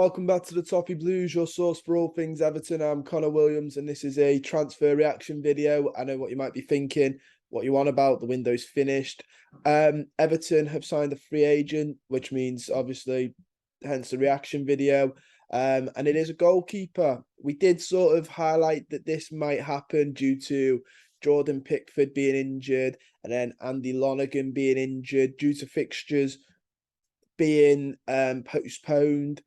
Welcome back to the Toffee Blues, your source for all things Everton. I'm Connor Williams, and this is a transfer reaction video. I know what you might be thinking, what you want about. The window's finished. Everton have signed a free agent, which means obviously, hence the reaction video. And it is a goalkeeper. We did sort of highlight that this might happen due to Jordan Pickford being injured, and then Andy Lonergan being injured due to fixtures being postponed.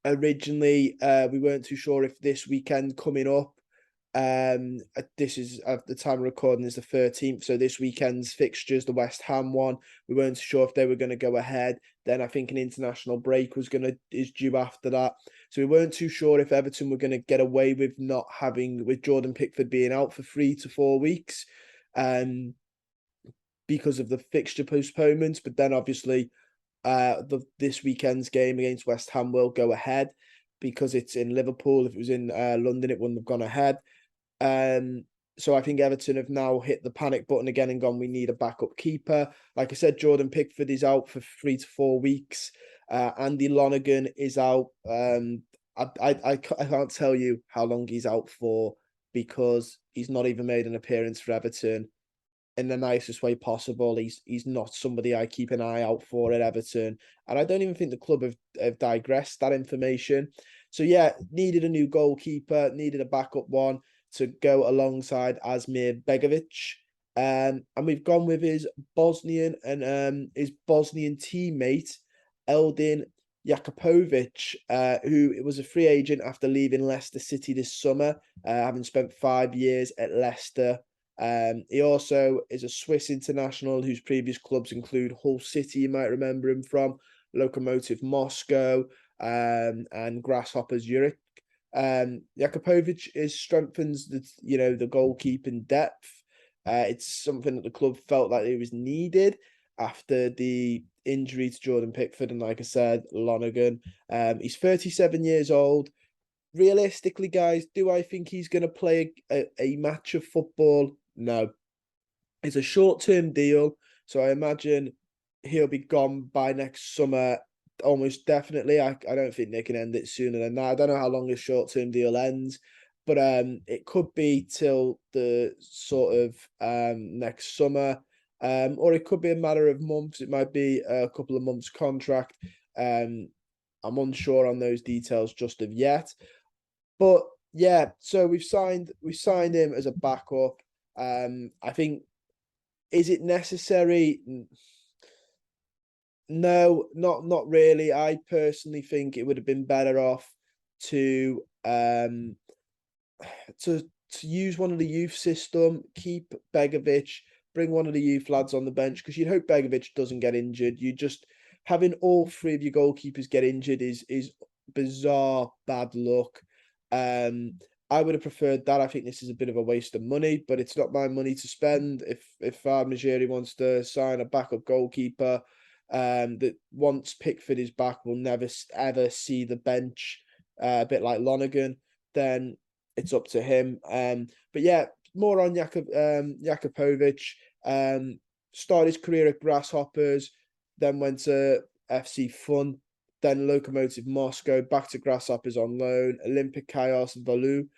Originally, we weren't too sure if this weekend coming up, this is at the time of recording is the 13th, so this weekend's fixtures, the West Ham one, we weren't sure if they were going to go ahead. Then I think an international break is due after that, so we weren't too sure if Everton were going to get away with with Jordan Pickford being out for 3 to 4 weeks, because of the fixture postponements. But then obviously, this weekend's game against West Ham will go ahead because it's in Liverpool. If it was in London, it wouldn't have gone ahead. So I think Everton have now hit the panic button again and gone, we need a backup keeper. Like I said, Jordan Pickford is out for 3 to 4 weeks. Andy Lonergan is out. I can't tell you how long he's out for, because he's not even made an appearance for Everton in the nicest way possible. He's not somebody I keep an eye out for at Everton, and I don't even think the club have digressed that information. So yeah, needed a new goalkeeper, needed a backup one to go alongside Asmir Begovic, and we've gone with his Bosnian teammate Eldin Jakupović, who was a free agent after leaving Leicester City this summer, having spent 5 years at Leicester. He also is a Swiss international whose previous clubs include Hull City, you might remember him from, Lokomotiv Moscow, and Grasshoppers Zurich. Jakupović strengthens the goalkeeping depth. It's something that the club felt like it was needed after the injury to Jordan Pickford and, like I said, Lonergan. He's 37 years old. Realistically, guys, do I think he's going to play a match of football? No. It's a short-term deal, so I imagine he'll be gone by next summer, almost definitely. I don't think they can end it sooner than that. I don't know how long a short-term deal ends, but it could be till the sort of next summer, or it could be a matter of months. It might be a couple of months contract. I'm unsure on those details just of yet. But yeah, so we've signed him as a backup. I think, is it necessary? No, not really. I personally think it would have been better off to use one of the youth system, keep Begovic, bring one of the youth lads on the bench, because you'd hope Begovic doesn't get injured. You just having all 3 of your goalkeepers get injured is bizarre bad luck. I would have preferred that. I think this is a bit of a waste of money, but it's not my money to spend. If Najeri wants to sign a backup goalkeeper, that once Pickford is back, will never ever see the bench, a bit like Lonergan, then it's up to him. But yeah, more on Jakupović. Started his career at Grasshoppers, then went to FC Fun, then Lokomotiv Moscow, back to Grasshoppers on loan, Olympic Chaos Valou,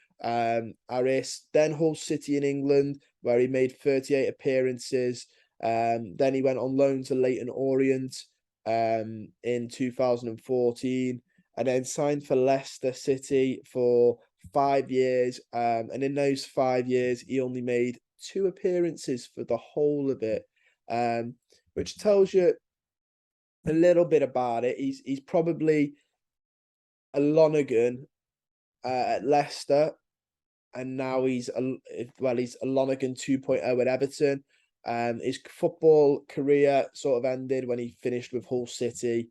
Aris, then Hull City in England, where he made 38 appearances. Then he went on loan to Leyton Orient in 2014, and then signed for Leicester City for 5 years. And in those 5 years, he only made 2 appearances for the whole of it, which tells you a little bit about it. He's probably a Lonergan at Leicester, and now he's a Lonergan 2.0 at Everton. His football career sort of ended when he finished with Hull City,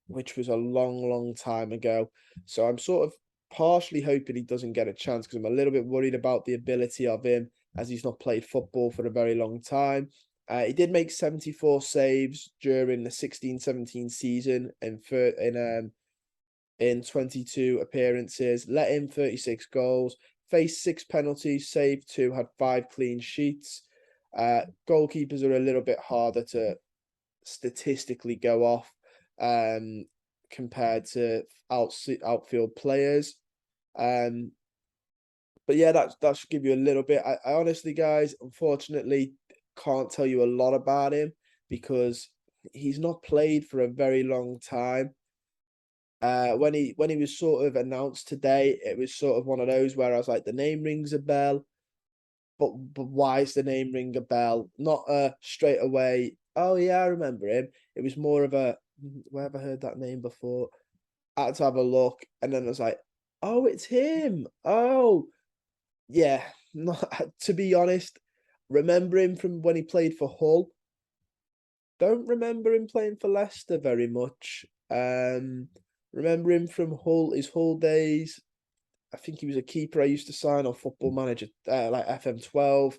which was a long time ago. So I'm sort of partially hoping he doesn't get a chance, because I'm a little bit worried about the ability of him, as he's not played football for a very long time. He did make 74 saves during the 16-17 season in 22 appearances, let in 36 goals, faced 6 penalties, saved 2, had 5 clean sheets. Goalkeepers are a little bit harder to statistically go off, compared to outfield players. But yeah, that should give you a little bit. I honestly, guys, unfortunately, can't tell you a lot about him because he's not played for a very long time. When he was sort of announced today, it was sort of one of those where I was like, the name rings a bell, but why is the name ring a bell? Not straight away. Oh yeah, I remember him. It was more of a where have I heard that name before? I had to have a look, and then I was like, oh, it's him. Oh yeah. Not to be honest, remember him from when he played for Hull. Don't remember him playing for Leicester very much. Remember him from his Hull days. I think he was a keeper I used to sign on Football Manager, like FM12,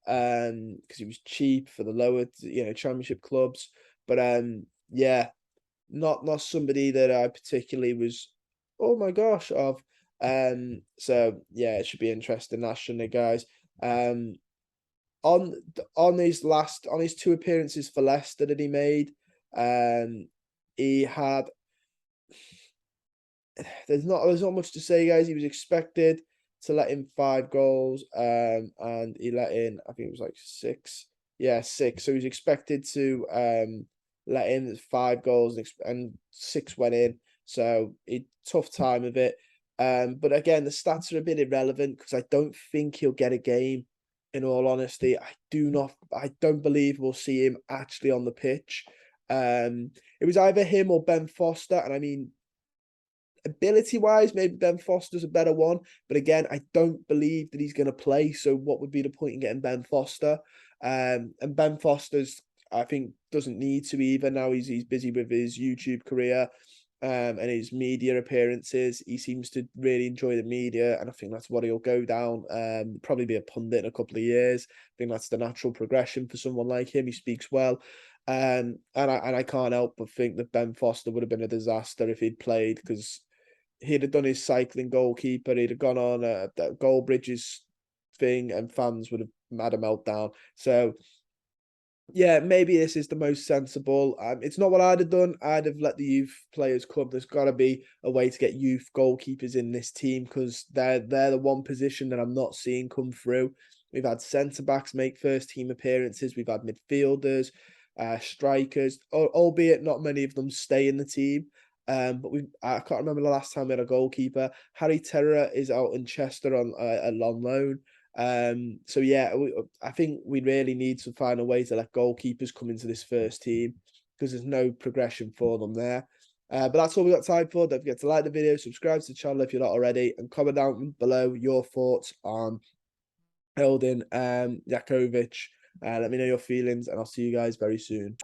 because he was cheap for the lower, Championship clubs. But yeah, not somebody that I particularly was, oh my gosh, of. So yeah, it should be interesting, that, shouldn't it, guys? Um, on on his two appearances for Leicester that he made, he had there's not much to say, guys. He was expected to let in 5 goals, and he let in, I think it was like 6. Yeah, 6. So he was expected to let in 5 goals, and 6 went in. So he tough time of it. But again, the stats are a bit irrelevant because I don't think he'll get a game. In all honesty, I don't believe we'll see him actually on the pitch. It was either him or Ben Foster, and I mean, ability-wise, maybe Ben Foster's a better one, but again, I don't believe that he's going to play. So, what would be the point in getting Ben Foster? And Ben Foster's, I think, doesn't need to either. Now he's busy with his YouTube career, and his media appearances. He seems to really enjoy the media, and I think that's what he'll go down. Probably be a pundit in a couple of years. I think that's the natural progression for someone like him. He speaks well. And I can't help but think that Ben Foster would have been a disaster if he'd played, because he'd have done his cycling goalkeeper, he'd have gone on that Goal Bridges thing, and fans would have had a meltdown. So yeah, maybe this is the most sensible. It's not what I'd have done. I'd have let the youth players come. There's got to be a way to get youth goalkeepers in this team, because they're the one position that I'm not seeing come through. We've had centre backs make first team appearances. We've had midfielders, strikers, albeit not many of them stay in the team. But I can't remember the last time we had a goalkeeper. Harry Terra is out in Chester on loan. So yeah, I think we really need to find a way to let goalkeepers come into this first team, because there's no progression for them there. But that's all we got time for. Don't forget to like the video, subscribe to the channel if you're not already, and comment down below your thoughts on Eldin Jakupović. Let me know your feelings, and I'll see you guys very soon.